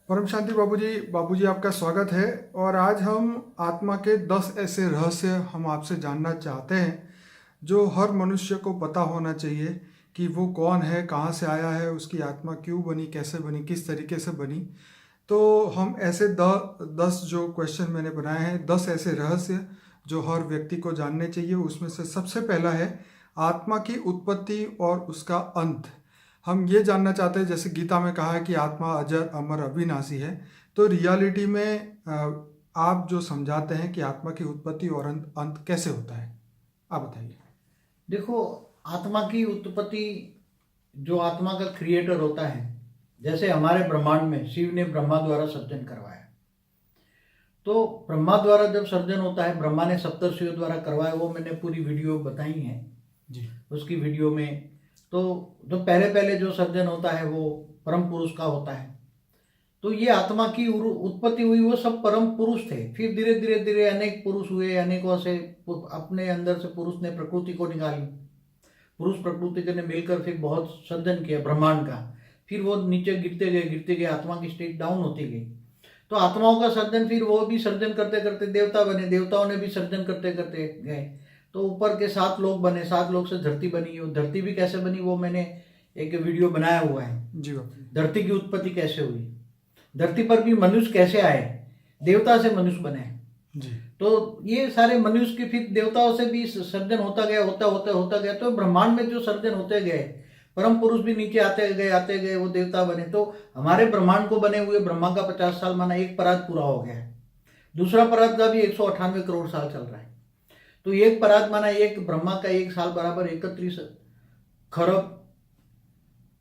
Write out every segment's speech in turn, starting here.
परम शांति बाबूजी आपका स्वागत है। और आज हम आत्मा के 10 ऐसे रहस्य हम आपसे जानना चाहते हैं जो हर मनुष्य को पता होना चाहिए कि वो कौन है, कहाँ से आया है, उसकी आत्मा क्यों बनी, कैसे बनी, किस तरीके से बनी। तो हम ऐसे 10 जो क्वेश्चन मैंने बनाए हैं, 10 ऐसे रहस्य जो हर व्यक्ति को जानने चाहिए। उसमें से सबसे पहला है आत्मा की उत्पत्ति और उसका अंत। हम ये जानना चाहते हैं, जैसे गीता में कहा है कि आत्मा अजर अमर अविनाशी है, तो रियलिटी में आप जो समझाते हैं कि आत्मा की उत्पत्ति और अंत कैसे होता है, आप बताइए। देखो, आत्मा की उत्पत्ति, जो आत्मा का क्रिएटर होता है, जैसे हमारे ब्रह्मांड में शिव ने ब्रह्मा द्वारा सर्जन करवाया। तो ब्रह्मा द्वारा जब सर्जन होता है, ब्रह्मा ने सप्तर्षियों द्वारा करवाया, वो मैंने पूरी वीडियो बताई है जी। उसकी वीडियो में। तो जो पहले पहले जो सर्जन होता है वो परम पुरुष का होता है। तो ये आत्मा की उत्पत्ति हुई, वो सब परम पुरुष थे। फिर धीरे धीरे धीरे अनेक पुरुष हुए, अनेकों से अपने अंदर से पुरुष ने प्रकृति को निकाली, पुरुष प्रकृति ने मिलकर फिर बहुत सर्जन किया ब्रह्मांड का। फिर वो नीचे गिरते गए, आत्मा की स्टेट डाउन होती गई। तो आत्माओं का सर्जन, फिर वो भी सर्जन करते करते देवता बने, देवताओं ने भी सर्जन करते करते गए। तो ऊपर के 7 लोग बने, 7 लोग से धरती बनी। वो धरती भी कैसे बनी वो मैंने एक वीडियो बनाया हुआ है जी। धरती की उत्पत्ति कैसे हुई, धरती पर भी मनुष्य कैसे आए, देवता से मनुष्य बने जी। तो ये सारे मनुष्य के फिर देवताओं से भी सर्जन होता गया, होता गया। तो ब्रह्मांड में जो सर्जन होते गए, परम पुरुष भी नीचे आते गए, वो देवता बने। तो हमारे ब्रह्मांड को बने हुए ब्रह्मा का 50 साल माना एक परात पूरा हो गया है। दूसरा परात का भी 198 करोड़ साल चल रहा है। तो एक परात माना, एक ब्रह्मा का एक साल बराबर 31 खरब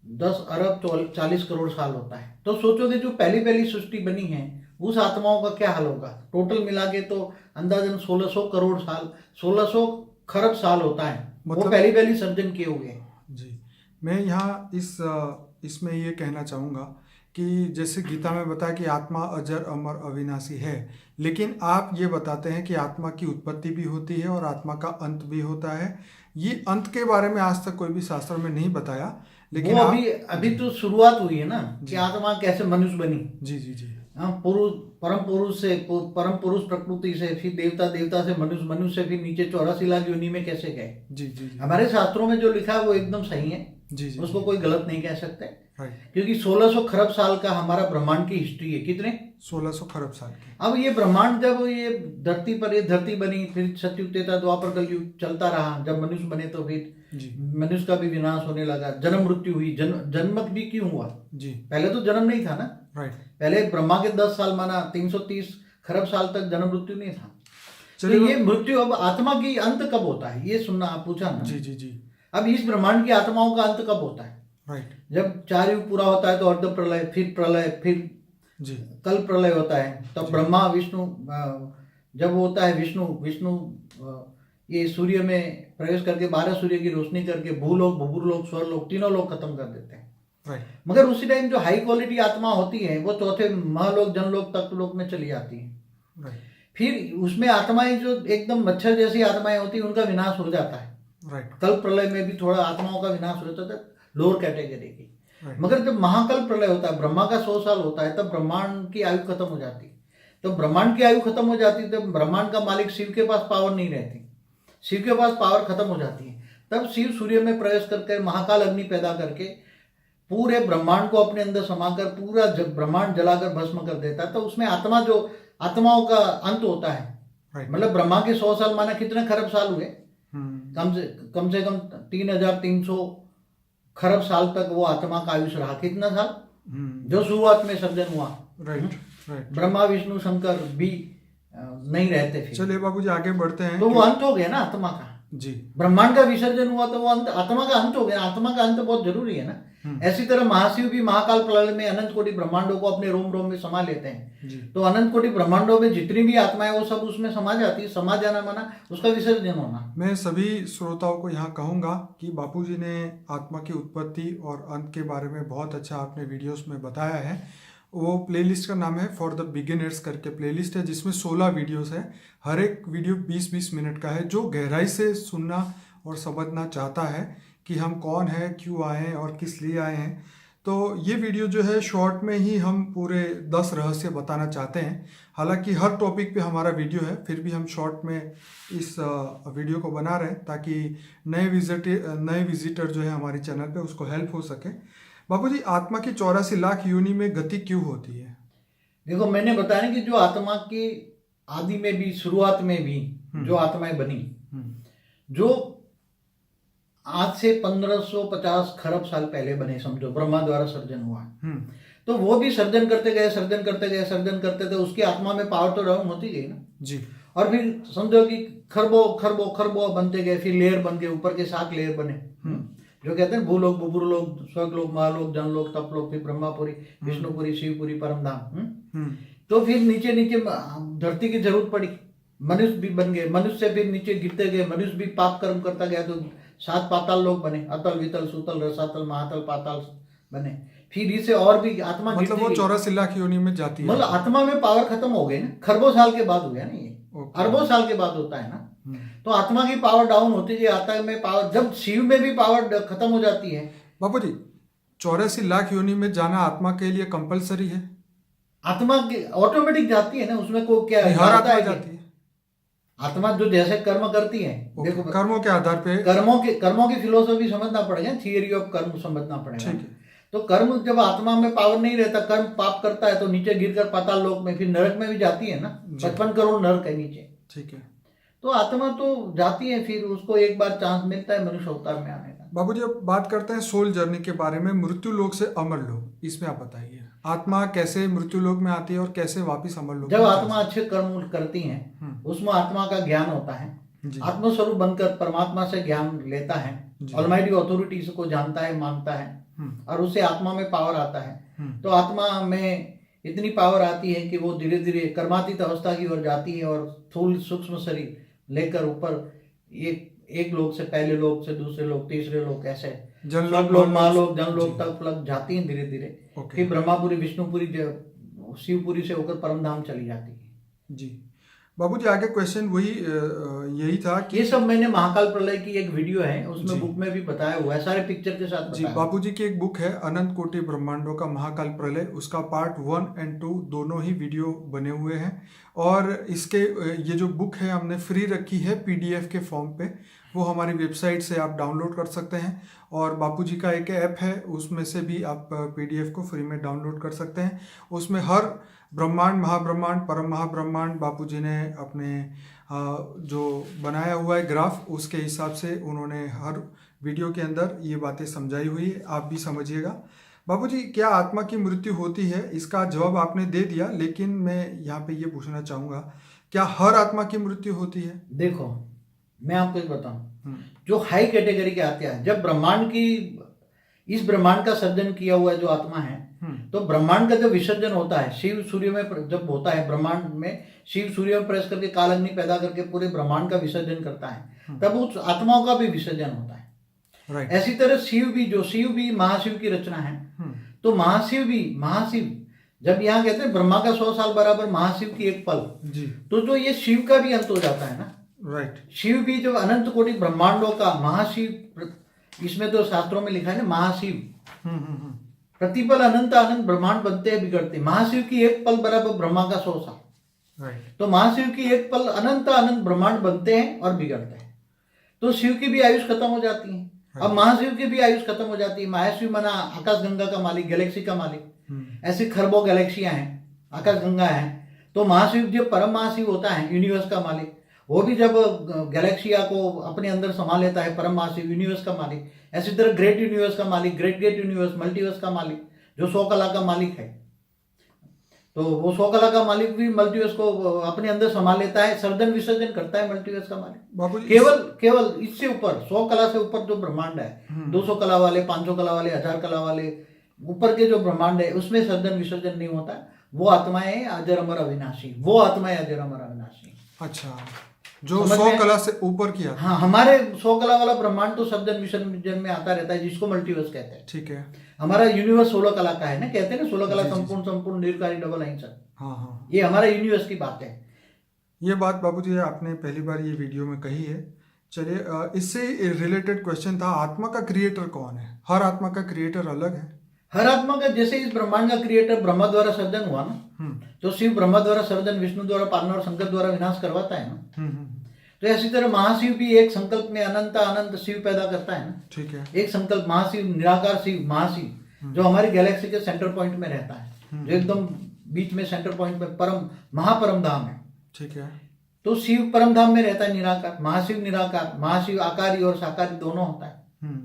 10 अरब 40 करोड़ साल होता है। तो सोचोगे जो पहली सृष्टि बनी है, उस आत्माओं का क्या हाल होगा। टोटल मिला के तो अंदाजन 1600 करोड़ साल, 1600 खरब साल होता है। वो पहली सर्जन किए हुए हैं। जी। मैं यहाँ इसमें ये कहना चाहूँगा कि जैसे गीता में बताया कि आत्मा अजर अमर अविनाशी है, लेकिन आप ये बताते हैं कि आत्मा की उत्पत्ति भी होती है और आत्मा का अंत भी होता है। ये अंत के बारे में आज तक कोई भी शास्त्र में नहीं बताया, लेकिन वो अभी तो शुरुआत हुई है ना कि आत्मा कैसे मनुष्य बनी। जी जी जी। पुरुष, परम पुरुष प्रकृति से, फिर देवता से मनुष्य, मनुष्य से फिर नीचे 84 लाख योनि में कैसे गए। जी जी जी। हमारे शास्त्रों में जो लिखा है वो एकदम सही है। जी जी। उसको कोई गलत नहीं कह सकते, क्योंकि 1600 खरब साल का हमारा ब्रह्मांड की हिस्ट्री है। कितने? 1600 खरब साल की। अब ये ब्रह्मांड, जब ये धरती पर ये धरती बनी, फिर सतयुग त्रेता द्वापर कलयुग चलता रहा। जब मनुष्य बने तो फिर मनुष्य का भी विनाश होने लगा, जन्म मृत्यु हुई। जन्म भी क्यों हुआ जी? पहले तो जन्म नहीं था ना। पहले ब्रह्मा के 10 साल माना 330 खरब साल तक जन्म मृत्यु नहीं था। तो ये मृत्यु, अब आत्मा की अंत कब होता है ये सुनना, आप पूछा ना। जी जी जी। अब इस ब्रह्मांड की आत्माओं का अंत कब होता है? जब 4 युग पूरा होता है तो अर्ध प्रलय, फिर प्रलय, फिर जी कल प्रलय होता है। तब ब्रह्मा विष्णु, जब होता है विष्णु ये सूर्य में प्रवेश करके 12 सूर्य की रोशनी करके भूलोक, भूभुरलोक, स्वर्लोक, तीनों लोग खत्म कर देते हैं। मगर उसी टाइम जो हाई क्वालिटी आत्मा होती है वो चौथे महलोक, जनलोक, तत्वलोक में चली जाती है। फिर उसमें आत्माएं जो एकदम मच्छर जैसी आत्माएं होती है, उनका विनाश हो जाता है। कल प्रलय में भी थोड़ा आत्माओं का विनाश हो जाता है लोअर कैटेगरी की। मगर जब महाकल प्रलय होता है, ब्रह्मा का 100 साल होता है, तब ब्रह्मांड की आयु खत्म हो जाती है। तो ब्रह्मांड की आयु खत्म हो जाती है, तब ब्रह्मांड का मालिक शिव के पास पावर नहीं रहती, शिव के पास पावर खत्म हो जाती है। तब शिव सूर्य में प्रवेश करके महाकाल अग्नि पैदा करके पूरे ब्रह्मांड को अपने अंदर समाकर पूरा ब्रह्मांड जलाकर भस्म कर देता है। तो उसमें आत्मा, जो आत्माओं का अंत होता है। मतलब ब्रह्मा के 100 साल माना कितने खरब साल हुए? कम से कम 3300 खरब साल तक वो आत्मा का आयुष रहा। कितना साल? जो शुरुआत में सर्जन हुआ। ब्रह्मा विष्णु शंकर भी नहीं रहते फिर। चलिए बाबूजी आगे बढ़ते हैं। तो वो अंत हो गया ना आत्मा का जी। ब्रह्मांड का विसर्जन हुआ तो वो अंत, आत्मा का अंत हो गया। आत्मा का अंत बहुत जरूरी है ना। ऐसी तरह महाशिव भी महाकाल प्रलय में अनंत कोटि ब्रह्मांडों को अपने रोम रोम में समा लेते हैं जी। तो अनंत कोटि ब्रह्मांडों में जितनी भी आत्माएं वो सब उसमें समा जाती है। समा जाना माना उसका विसर्जन होना। मैं सभी श्रोताओं को यहाँ कहूँगा कि बापूजी ने आत्मा की उत्पत्ति और अंत के बारे में बहुत अच्छा आपने वीडियोस में बताया है। वो प्लेलिस्ट का नाम है फॉर द बिगिनर्स करके प्लेलिस्ट है, जिसमें 16 वीडियोस है। हर एक वीडियो 20-20 मिनट का है। जो गहराई से सुनना और समझना चाहता है कि हम कौन है, क्यों आए हैं और किस लिए आए हैं, तो ये वीडियो जो है शॉर्ट में ही हम पूरे 10 रहस्य बताना चाहते हैं। हालांकि हर टॉपिक पे हमारा वीडियो है, फिर भी हम शॉर्ट में इस वीडियो को बना रहे हैं ताकि नए विजिटर जो है हमारे चैनल पे उसको हेल्प हो सके। बाबूजी, आत्मा की 84 लाख योनि में गति क्यों होती है? देखो, मैंने बताया ना कि जो आत्मा की आदि में भी, शुरुआत में भी जो आत्माएं बनी, जो आज से 1550 खरब साल पहले बने, समझो ब्रह्मा द्वारा सर्जन हुआ, तो वो भी सर्जन करते गए, उसकी आत्मा में पावर तो डाउन होती गई ना जी। और फिर समझो कि खरबों बनते गए, फिर लेयर बन के ऊपर के 7 लेयर बने, जो कहते हैं भूलोक, बुभुरलोक, स्वर्गलोक, महालोक, जनलोक, तपलोक, फिर ब्रह्मापुरी, विष्णुपुरी, शिवपुरी, परमधाम। तो फिर नीचे धरती की जरूरत पड़ी, मनुष्य भी बन गए, मनुष्य से फिर नीचे गिरते गए, मनुष्य भी पाप कर्म करता गया, तो 7 पाताल लोक बने, अतल, वितल, सुतल, रसातल, महातल, पाताल बने। फिर इसे और भी आत्मा मतलब वो 84 लाख योनि में जाती है, मतलब आत्मा में पावर खत्म हो गई ना, खरबों साल के बाद हुआ ना, ये अरबों साल के बाद होता है ना। तो आत्मा की पावर डाउन होती है, आत्मा में पावर, जब शिव में भी पावर खत्म हो जाती है। बापू जी, 84 लाख योनि में जाना आत्मा के लिए कंपलसरी है? आत्मा की ऑटोमेटिक जाती है ना, उसमें को क्या है, हर आत्मा जाती है। आत्मा जो जैसे कर्म करती है, देखो कर्मों के आधार पे, कर्मों की फिलोसफी समझना पड़ेगा, थियरी ऑफ कर्म समझना पड़ेगा। तो कर्म, जब आत्मा में पावर नहीं रहता, कर्म पाप करता है, तो नीचे गिरकर पाताल लोक में, फिर नरक में भी जाती है ना, 55 करोड़ नरक है नीचे। ठीक है। तो आत्मा तो जाती है, फिर उसको एक बार चांस मिलता है मनुष्य अवतार में आने का। बाबूजी, अब बात करते हैं सोल जर्नी के बारे में, मृत्यु लोक से अमर लोक, इसमें आप बताइए आत्मा कैसे मृत्यु लोक में आती है और कैसे वापस अमर लोक? जब आत्मा अच्छे कर्म करती है, उसमें आत्मा का ज्ञान होता है, आत्मस्वरूप बनकर परमात्मा से ज्ञान लेता है, ऑलमाइटी अथॉरिटी को जानता है, मानता है, और उससे आत्मा में पावर आता है। तो आत्मा में इतनी पावर आती है कि वो धीरे धीरे कर्मातीत अवस्था की ओर जाती है, और स्थूल सूक्ष्म शरीर लेकर ऊपर एक लोक से, पहले लोक से दूसरे लोक, तीसरे लोक, ऐसे जनलोक, महालोक, जनलोक तक जाती है धीरे धीरे। फिर ब्रह्मापुरी, विष्णुपुरी, शिवपुरी से होकर परमधाम चली जाती है। जी बाबूजी, आगे क्वेश्चन वही यही था कि ये सब मैंने महाकाल प्रलय की एक वीडियो है, उसमें बुक में भी बताया हुआ है, सारे पिक्चर के साथ जी। बाबूजी की एक बुक है अनंत कोटि ब्रह्मांडों का महाकाल प्रलय, उसका पार्ट 1 और 2 दोनों ही वीडियो बने हुए हैं, और इसके ये जो बुक है हमने फ्री रखी है PDF के फॉर्म पे, वो हमारी वेबसाइट से आप डाउनलोड कर सकते हैं। और बापूजी का एक ऐप है, उसमें से भी आप PDF को फ्री में डाउनलोड कर सकते हैं। उसमें हर ब्रह्मांड, महाब्रह्मांड, परम महाब्रह्मांड बापूजी ने अपने जो बनाया हुआ है ग्राफ, उसके हिसाब से उन्होंने हर वीडियो के अंदर ये बातें समझाई हुई है, आप भी समझिएगा। बाबूजी, क्या आत्मा की मृत्यु होती है? इसका जवाब आपने दे दिया, लेकिन मैं यहाँ पे ये पूछना चाहूँगा, क्या हर आत्मा की मृत्यु होती है? देखो, मैं आपको एक बताऊं, जो हाई कैटेगरी के आते हैं, जब ब्रह्मांड की, इस ब्रह्मांड का सर्जन किया हुआ जो आत्मा है, तो ब्रह्मांड का जब विसर्जन होता है, शिव सूर्य में जब होता है, ब्रह्मांड में शिव सूर्य में प्रवेश करके काल अग्नि पैदा करके पूरे ब्रह्मांड का विसर्जन करता है, तब उस आत्माओं का भी विसर्जन होता है। ऐसी तरह शिव भी महाशिव की रचना है, तो महाशिव जब यहाँ कहते हैं ब्रह्मा का 100 साल बराबर महाशिव की एक पल, तो जो ये शिव का भी अंत हो जाता है ना। शिव भी जब अनंत कोटि ब्रह्मांडों का महाशिव, इसमें तो शास्त्रों में लिखा है ना, महाशिव प्रतिपल अनंत ब्रह्मांड बनते हैं, बिगड़ते। महाशिव की एक पल बराबर ब्रह्मा का 100 साल। तो महाशिव की एक पल अनंत ब्रह्मांड बनते हैं और बिगड़ते हैं, तो शिव की भी आयुष खत्म हो जाती है। अब महाशिव की भी आयुष खत्म हो जाती है। महाशिव माना आकाश गंगा का मालिक, गैलेक्सी का मालिक, ऐसे खरबों गैलेक्सियां हैं, आकाश गंगा है। तो महाशिव जो परम महाशिव होता है, यूनिवर्स का मालिक, वो भी जब गैलेक्सिया को अपने अंदर समा लेता है, परम महाशिव यूनिवर्स का मालिक। ऐसी तरह ग्रेट यूनिवर्स का मालिक, ग्रेट यूनिवर्स, मल्टीवर्स का मालिक, जो 100 कला का मालिक है, तो वो 100 कला का मालिक भी मल्टीवर्स को अपने अंदर समा लेता है, सर्जन विसर्जन करता है मल्टीवर्स का मालिक। केवल इससे ऊपर 100 कला से ऊपर जो ब्रह्मांड है, 200 कला वाले, 500 कला वाले, 1000 कला वाले, ऊपर के जो ब्रह्मांड है, उसमें सर्जन विसर्जन नहीं होता। वो आत्माएं अजर अमर अविनाशी, वो आत्माएं अजर अमर अविनाशी। अच्छा, जो 100 कला से ऊपर किया। हाँ, हमारे 100 कला वाला ब्रह्मांड तो सर्जन विसर्जन में आता रहता है, जिसको मल्टीवर्स कहते हैं। ठीक है। हमारा यूनिवर्स 16 कला का है ना, कहते हैं ना 16 कला संपूर्ण निर्कारी डबल अहिंसा। हाँ, ये हमारा यूनिवर्स की बात है। ये बात बाबूजी आपने पहली बार ये वीडियो में कही है। चलिए, इससे रिलेटेड क्वेश्चन था, आत्मा का क्रिएटर कौन है? हर आत्मा का क्रिएटर अलग है। हर आत्मा का, जैसे इस ब्रह्मांड का क्रिएटर ब्रह्मा द्वारा सर्जन हुआ ना, तो शिव ब्रह्मा द्वारा सर्जन, विष्णु द्वारा पालना और शंकर द्वारा विनाश करवाता है ना। तो ऐसी तरह महाशिव भी एक संकल्प में अनंत अनंत शिव पैदा करता है ना। ठीक है। एक संकल्प महाशिव, निराकार शिव, महाशिव जो हमारी गैलेक्सी के सेंटर पॉइंट में रहता है, जो एकदम बीच में सेंटर पॉइंट में परम महापरम धाम है। ठीक है। तो शिव परम धाम में रहता है निराकार, महाशिव निराकार, महाशिव आकारी और साकारी दोनों होता है।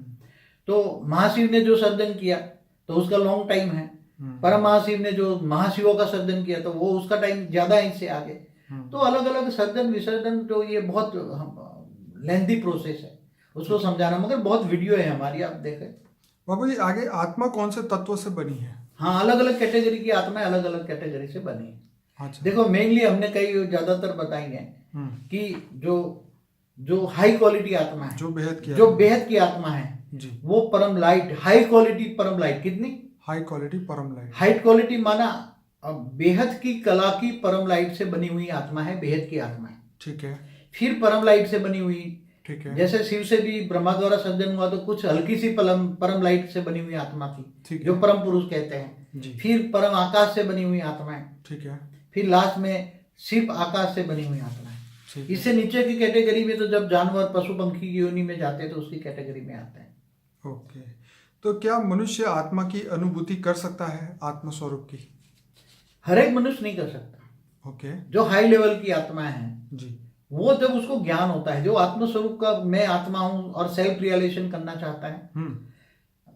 तो महाशिव ने जो सर्जन किया तो उसका लॉन्ग टाइम है, परम महाशिव ने जो महाशिवों का सर्जन किया तो वो उसका टाइम ज्यादा है इससे आगे। तो अलग अलग सर्जन विसर्जन, तो ये बहुत लेंथी प्रोसेस है उसको समझाना, मगर बहुत वीडियो है हमारी, आप देखें। बाबू जी आगे आत्मा कौन से तत्वों से बनी है? हाँ, अलग अलग कैटेगरी की आत्माएं अलग अलग कैटेगरी से बनी है। अच्छा। देखो मेनली हमने कई ज्यादातर बताई है कि जो हाई क्वालिटी आत्मा है, जो बेहद की आत्मा है जी, वो परम लाइट, हाई क्वालिटी परम लाइट। कितनी हाई क्वालिटी परम लाइट? हाई क्वालिटी माना बेहद की कला की परम लाइट से बनी हुई आत्मा है, बेहद की आत्मा है। ठीक है। फिर परम लाइट से बनी हुई, ठीक है। जैसे शिव से भी ब्रह्मा द्वारा सर्जन हुआ तो कुछ हल्की सी परम लाइट से बनी हुई आत्मा थी, जो परम पुरुष कहते हैं जी। फिर परम आकाश से बनी हुई आत्मा है। ठीक है। फिर लास्ट में शिव आकाश से बनी हुई आत्मा है। इससे नीचे की कैटेगरी में तो जब जानवर पशु पंखी की योनि में जाते हैं तो उसकी कैटेगरी में आते हैं। ओके। तो क्या मनुष्य आत्मा की अनुभूति कर सकता है, आत्म स्वरूप की? हर एक मनुष्य नहीं कर सकता। ओके। जो हाई लेवल की आत्मा है जी, वो जब उसको ज्ञान होता है, जो आत्म स्वरूप का मैं आत्मा हूं और सेल्फ रियलाइजेशन करना चाहता है,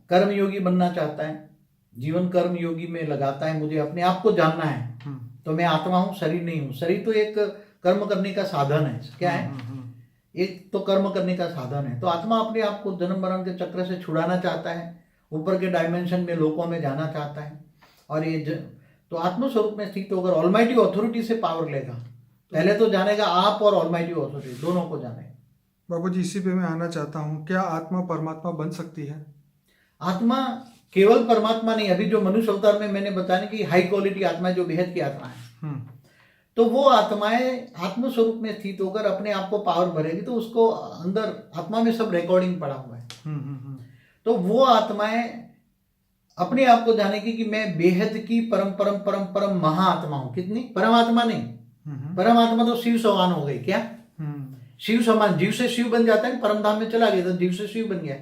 कर्म योगी बनना चाहता है, जीवन कर्म योगी में लगाता है, मुझे अपने आप को जानना है, तो मैं आत्मा हूं, शरीर नहीं हूं। शरीर तो एक कर्म करने का साधन है। क्या है? एक तो कर्म करने का साधन है। तो आत्मा अपने आप को जन्म मरण के चक्र से छुड़ाना चाहता है, ऊपर के डायमेंशन में लोकों में जाना चाहता है। और ये तो आत्म स्वरूप में स्थित होकर ऑलमाइटी अथॉरिटी से पावर लेगा। पहले तो जानेगा आप और ऑलमाइटी अथॉरिटी दोनों को जानेगा। बाबू जी इसी पे मैं आना चाहता हूँ, क्या आत्मा परमात्मा बन सकती है? आत्मा केवल परमात्मा नहीं, अभी जो मनुष्य अवतार में मैंने बताया कि हाई क्वालिटी आत्मा, जो बेहद की आत्मा है, तो वो आत्माएं आत्म स्वरूप में स्थित होकर अपने आप को पावर भरेगी, तो उसको अंदर आत्मा में सब रिकॉर्डिंग पड़ा हुआ है। तो वो आत्माएं अपने आप को जानेगी कि मैं बेहद की परम परम परम परम महाआत्मा हूं। कितनी? परमात्मा नहीं, परमात्मा तो शिव समान हो गई। क्या? शिव समान, जीव से शिव बन जाता है, परम धाम में चला गया तो जीव से शिव बन गया,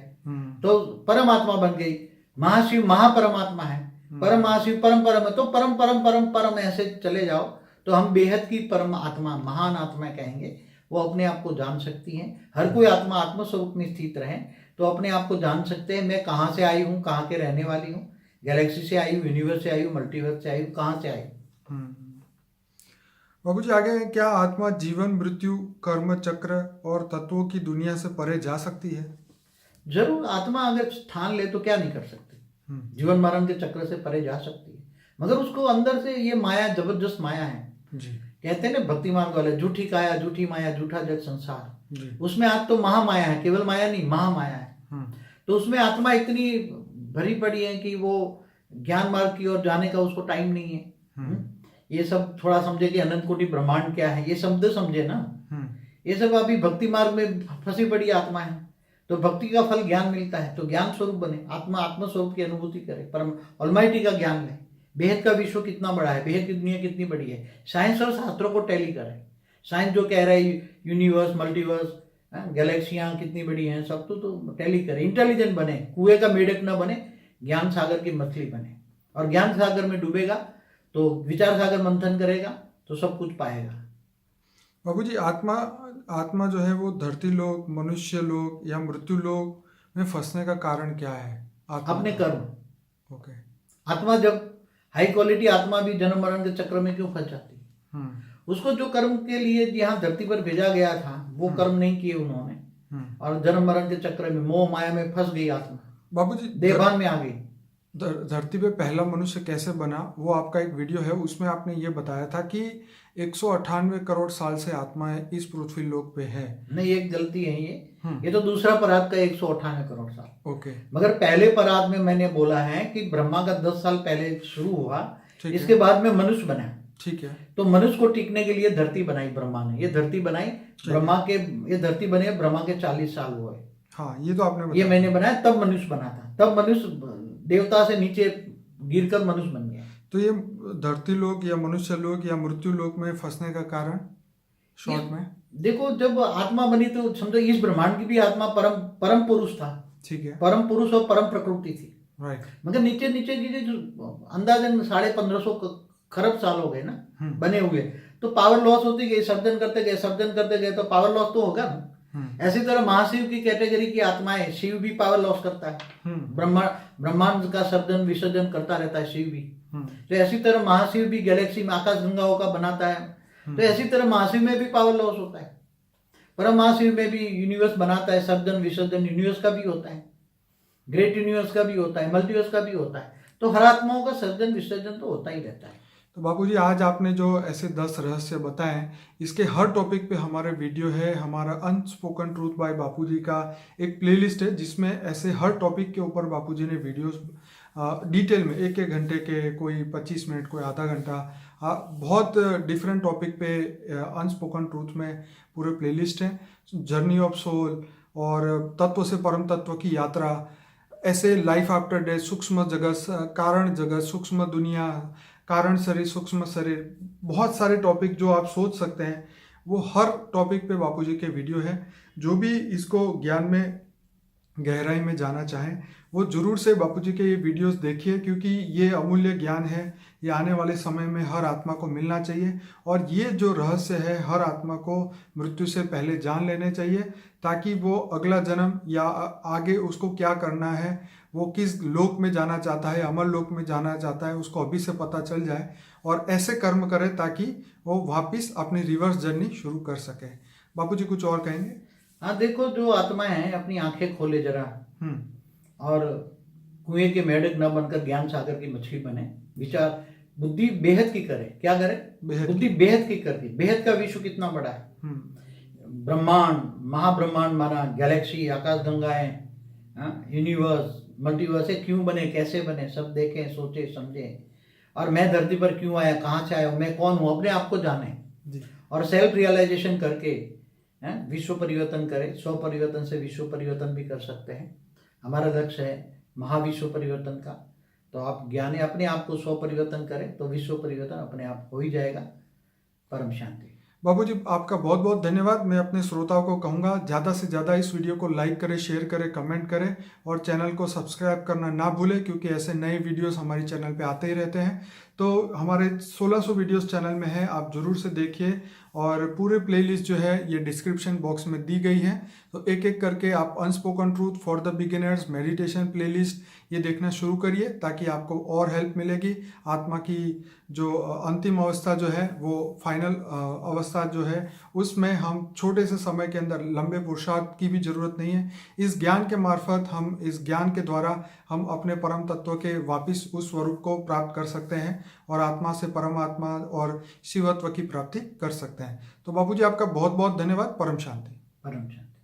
तो परमात्मा बन गई। महाशिव महापरमात्मा है, परम महाशिव परम परम है, तो परम परम परम परम ऐसे चले जाओ तो हम बेहद की परम आत्मा, महान आत्मा कहेंगे। वो अपने आप को जान सकती हैं। हर कोई आत्मा आत्म स्वरूप में स्थित रहे तो अपने आप को जान सकते हैं। मैं कहाँ से आई हूँ, कहाँ के रहने वाली हूँ, गैलेक्सी से आई हूँ, यूनिवर्स से आई हूँ, मल्टीवर्स से आई हूँ, कहाँ से आई हूँ। बाबू जी आगे, क्या आत्मा जीवन मृत्यु कर्म चक्र और तत्वों की दुनिया से परे जा सकती है? जरूर, आत्मा अगर स्थान ले तो क्या नहीं कर सकती। जीवन मरण के चक्र से परे जा सकती है, मगर उसको अंदर से ये माया, जबरदस्त माया है जी। कहते हैं ना भक्ति मार्ग वाले, झूठी काया झूठी माया झूठा जग संसार जी। उसमें आज तो महामाया है, केवल माया नहीं, महामाया है। तो उसमें आत्मा इतनी भरी पड़ी है कि वो ज्ञान मार्ग की ओर जाने का उसको टाइम नहीं है। ये सब थोड़ा समझे कि अनंत कोटि ब्रह्मांड क्या है, ये शब्द समझे ना। ये सब अभी भक्ति मार्ग में फंसी पड़ी आत्मा है। तो भक्ति का फल ज्ञान मिलता है, तो ज्ञान स्वरूप बने, आत्मा आत्म स्वरूप की अनुभूति करे, परम ऑलमाइटी का ज्ञान ले। बेहद का विश्व कितना बड़ा है, बेहद की दुनिया कितनी बड़ी है, साइंस और शास्त्रों को टैली करे। साइंस जो कह रहा है यूनिवर्स, मल्टीवर्स, गैलेक्सियां कितनी बड़ी हैं, सब तो टैली करे। इंटेलिजेंट बने, कुएं का मेढक न बने, ज्ञान सागर की मछली बने। और ज्ञान सागर में डूबेगा तो विचार सागर मंथन करेगा तो सब कुछ पाएगा। बाबू जी आत्मा जो है वो धरती लोक, मनुष्य लोक या मृत्यु लोक में फंसने का कारण क्या है? अपने कर्म। ओके। आत्मा जब हाई क्वालिटी आत्मा भी जन्म मरण के चक्र में क्यों फंस जाती है? उसको जो कर्म के लिए यहाँ धरती पर भेजा गया था वो कर्म नहीं किए उन्होंने, और जन्म मरण के चक्र में मोह माया में फंस गई आत्मा, बाबूजी देहभान में आ गई। धरती पे पहला मनुष्य कैसे बना, वो आपका एक वीडियो है, उसमें आपने ये बताया था कि 198 करोड़ साल से आत्माएं इस पृथ्वी लोक पे है। नहीं, एक गलती है ये तो दूसरा परात का 198 करोड़ साल। ओके। मगर पहले परात में मैंने बोला है कि ब्रह्मा का 10 साल पहले शुरू हुआ, इसके बाद में मनुष्य बना। ठीक है। तो मनुष्य को टिकने के लिए धरती बनाई ब्रह्मा ने। ये धरती बनाई ब्रह्मा के, ये धरती बने ब्रह्मा के 40 साल हुए। हाँ, ये तो आपने ये मैंने बनाया, तब मनुष्य बना था। तब मनुष्य देवता से नीचे गिरकर मनुष्य बन गया। तो ये धरती लोक या मनुष्य लोक या मृत्यु लोक में फंसने का कारण शॉर्ट में देखो, जब आत्मा बनी तो समझो इस ब्रह्मांड की भी आत्मा परम पुरुष था। ठीक है, परम पुरुष और परम प्रकृति थी। राइट। मगर नीचे नीचे की जो अंदाजन 1550 खरब साल हो गए ना बने हुए, तो पावर लॉस होती गई, सर्जन करते गए तो पावर लॉस तो होगा ना। ऐसी तरह महाशिव की कैटेगरी की आत्माएं, शिव भी पावर लॉस करता है, ब्रह्मांड का सर्जन विसर्जन करता रहता है शिव भी। तो ऐसी तरह महाशिव भी गैलेक्सी में आकाश गंगाओं का बनाता है, तो ऐसी तरह महाशिव में भी पावर लॉस होता है। परम महाशिव में भी यूनिवर्स बनाता है, सर्जन विसर्जन यूनिवर्स का भी होता है, ग्रेट यूनिवर्स का भी होता है, मल्टीवर्स का भी होता है। तो हर आत्माओं का सर्जन विसर्जन तो होता ही रहता है। तो बापूजी, आज आपने जो ऐसे 10 रहस्य बताए, इसके हर टॉपिक पे हमारे वीडियो है। हमारा अनस्पोकन ट्रूथ बाय बापूजी का एक प्लेलिस्ट है जिसमें ऐसे हर टॉपिक के ऊपर बापूजी ने वीडियोस डिटेल में 1-1 घंटे के, कोई 25 मिनट, कोई आधा घंटा, बहुत डिफरेंट टॉपिक पे अनस्पोकन ट्रूथ में पूरे प्लेलिस्ट है। जर्नी ऑफ सोल और तत्व से परम तत्व की यात्रा, ऐसे लाइफ आफ्टर डेथ, सूक्ष्म जगत, कारण जगत, सूक्ष्म दुनिया, कारण शरीर, सूक्ष्म शरीर, बहुत सारे टॉपिक जो आप सोच सकते हैं वो हर टॉपिक पे बापूजी के वीडियो है। जो भी इसको ज्ञान में गहराई में जाना चाहें वो जरूर से बापूजी के ये वीडियोस देखिए, क्योंकि ये अमूल्य ज्ञान है, ये आने वाले समय में हर आत्मा को मिलना चाहिए। और ये जो रहस्य है हर आत्मा को मृत्यु से पहले जान लेने चाहिए, ताकि वो अगला जन्म या आगे उसको क्या करना है, वो किस लोक में जाना चाहता है, अमर लोक में जाना चाहता है, उसको अभी से पता चल जाए और ऐसे कर्म करे ताकि वो वापिस अपनी रिवर्स जर्नी शुरू कर सके। बापूजी कुछ और कहेंगे? हाँ, देखो, जो आत्माएं हैं अपनी आंखें खोले जरा और कुएं के मेढक न बनकर ज्ञान सागर की मछली बने। विचार बुद्धि बेहद की करे, क्या करे? बुद्धि बेहद की करती। बेहद का विश्व कितना बड़ा है, ब्रह्मांड, महाब्रह्मांड माना, गैलेक्सी, आकाश गंगाएं, यूनिवर्स, मल्टीवर्स क्यों बने, कैसे बने, सब देखें, सोचे, समझे। और मैं धरती पर क्यों आया, कहाँ से आया हूँ, मैं कौन हूँ, अपने आप को जाने और सेल्फ रियलाइजेशन करके विश्व परिवर्तन करें। स्व परिवर्तन से विश्व परिवर्तन भी कर सकते हैं। हमारा लक्ष्य है महाविश्व परिवर्तन का। तो आप ज्ञानी अपने आप को स्व परिवर्तन करें तो विश्व परिवर्तन अपने आप हो ही जाएगा। परम शांति। बाबूजी, आपका बहुत बहुत धन्यवाद। मैं अपने श्रोताओं को कहूँगा ज़्यादा से ज़्यादा इस वीडियो को लाइक करें, शेयर करें, कमेंट करें और चैनल को सब्सक्राइब करना ना भूलें, क्योंकि ऐसे नए वीडियोस हमारे चैनल पे आते ही रहते हैं। तो हमारे 1600 वीडियोस चैनल में है, आप ज़रूर से देखिए। और पूरे प्लेलिस्ट जो है ये डिस्क्रिप्शन बॉक्स में दी गई है, तो एक एक करके आप unspoken truth for the beginners, meditation playlist ये देखना शुरू करिए, ताकि आपको और हेल्प मिलेगी। आत्मा की जो अंतिम अवस्था जो है, वो फाइनल अवस्था जो है, उसमें हम छोटे से समय के अंदर लंबे पुरुषार्थ की भी ज़रूरत नहीं है। इस ज्ञान के मार्फत हम, इस ज्ञान के द्वारा हम अपने परम तत्व के वापिस उस स्वरूप को प्राप्त कर सकते हैं और आत्मा से परमात्मा और शिवत्व की प्राप्ति कर सकते हैं। तो बाबूजी, आपका बहुत बहुत धन्यवाद। परम शांति। परम शांति।